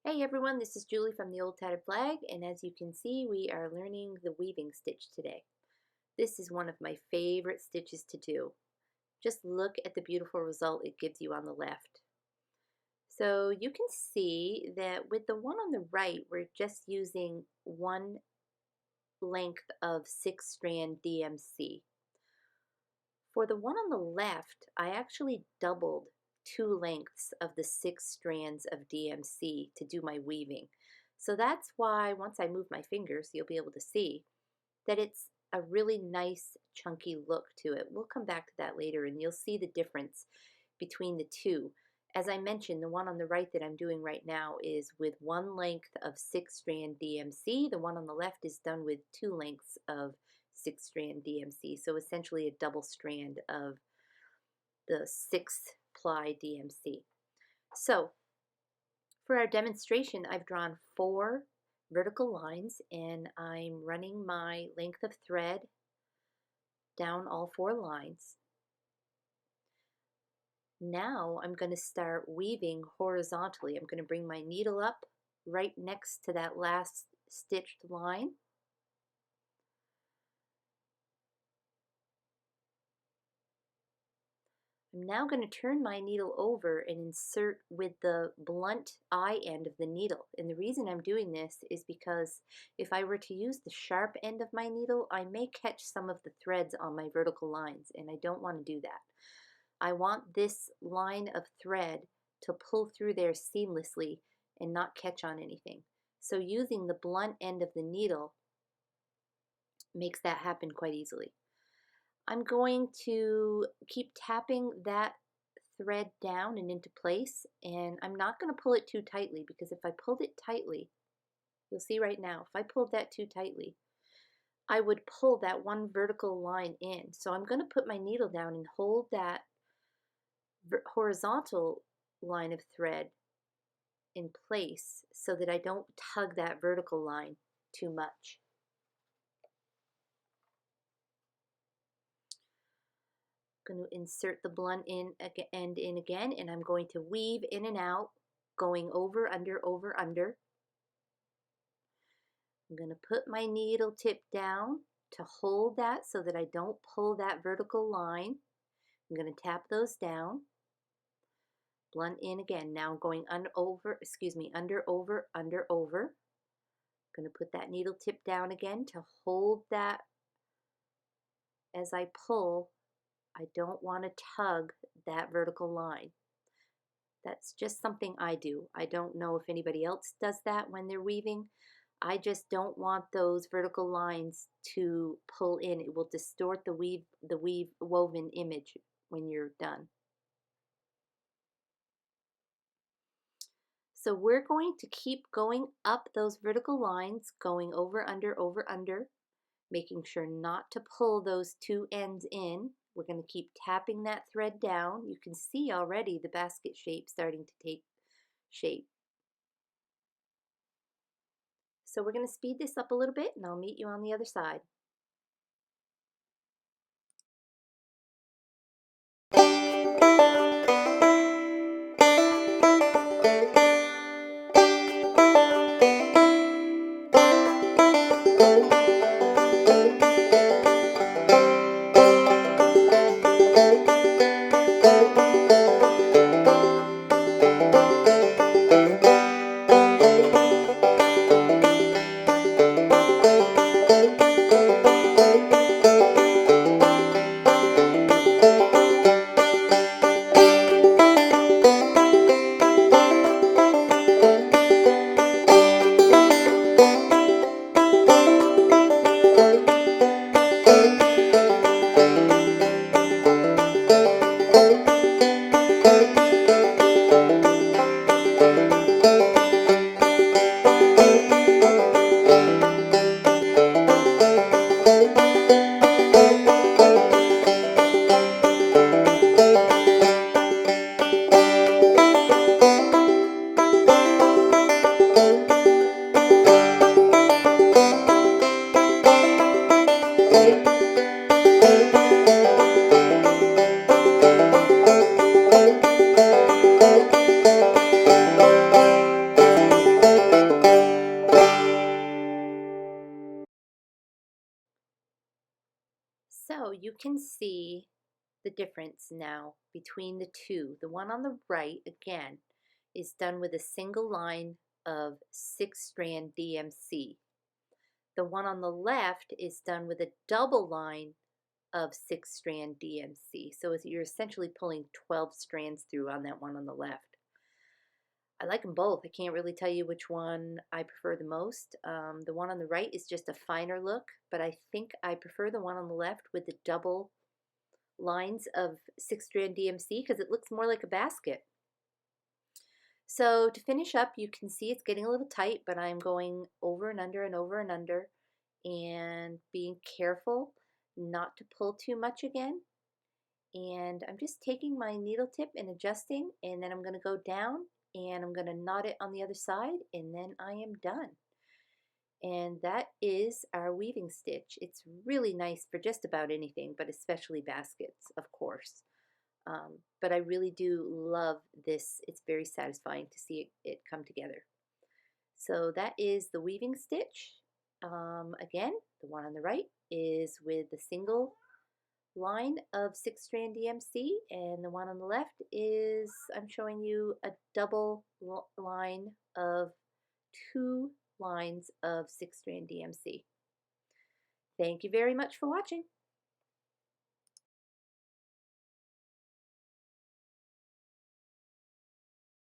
Hey everyone, this is Julie from the Old Tattered Flag, and as you can see, we are learning the weaving stitch today. This is one of my favorite stitches to do. Just look at the beautiful result it gives you on the left. So you can see that with the one on the right, we're just using one length of 6-strand DMC. For the one on the left, I actually doubled 2 lengths of the 6 strands of DMC to do my weaving. So that's why once I move my fingers, you'll be able to see that it's a really nice chunky look to it. We'll come back to that later and you'll see the difference between the two. As I mentioned, the one on the right that I'm doing right now is with 1 length of 6-strand DMC. The one on the left is done with 2 lengths of 6-strand DMC. So essentially a double strand of the 6-ply DMC. So for our demonstration, I've drawn 4 vertical lines and I'm running my length of thread down all 4 lines. Now I'm going to start weaving horizontally. I'm going to bring my needle up right next to that last stitched line. I'm now going to turn my needle over and insert with the blunt eye end of the needle. And the reason I'm doing this is because if I were to use the sharp end of my needle, I may catch some of the threads on my vertical lines, and I don't want to do that. I want this line of thread to pull through there seamlessly and not catch on anything. So using the blunt end of the needle makes that happen quite easily. I'm going to keep tapping that thread down and into place, and I'm not going to pull it too tightly, because if I pulled it tightly, you'll see right now, if I pulled that too tightly, I would pull that one vertical line in. So I'm going to put my needle down and hold that horizontal line of thread in place so that I don't tug that vertical line too much. I'm going to insert the blunt end in again, and I'm going to weave in and out, going over, under, over, under. I'm going to put my needle tip down to hold that so that I don't pull that vertical line. I'm going to tap those down. Blunt in again. Now I'm going under, over, under, over. I'm going to put that needle tip down again to hold that as I pull. I don't want to tug that vertical line. That's just something I do. I don't know if anybody else does that when they're weaving. I just don't want those vertical lines to pull in. It will distort the woven image when you're done. So we're going to keep going up those vertical lines, going over, under, making sure not to pull those 2 ends in. We're going to keep tapping that thread down. You can see already the basket shape starting to take shape. So we're going to speed this up a little bit and I'll meet you on the other side. So you can see the difference now between the two. The one on the right, again, is done with a single line of 6-strand DMC. The one on the left is done with a double line of 6-strand DMC. So you're essentially pulling 12 strands through on that one on the left. I like them both. I can't really tell you which one I prefer the most. The one on the right is just a finer look, but I think I prefer the one on the left with the double lines of 6-strand DMC because it looks more like a basket. So to finish up, you can see it's getting a little tight, but I'm going over and under and over and under and being careful not to pull too much again. And I'm just taking my needle tip and adjusting, and then I'm going to go down and I'm going to knot it on the other side, and then I am done. And that is our weaving stitch. It's really nice for just about anything, but especially baskets, of course. But I really do love this. It's very satisfying to see it come together. So that is the weaving stitch. Again, the one on the right is with the single line of 6-strand DMC, and the one on the left is, I'm showing you a double line of 2 lines of 6-strand DMC. Thank you very much for watching.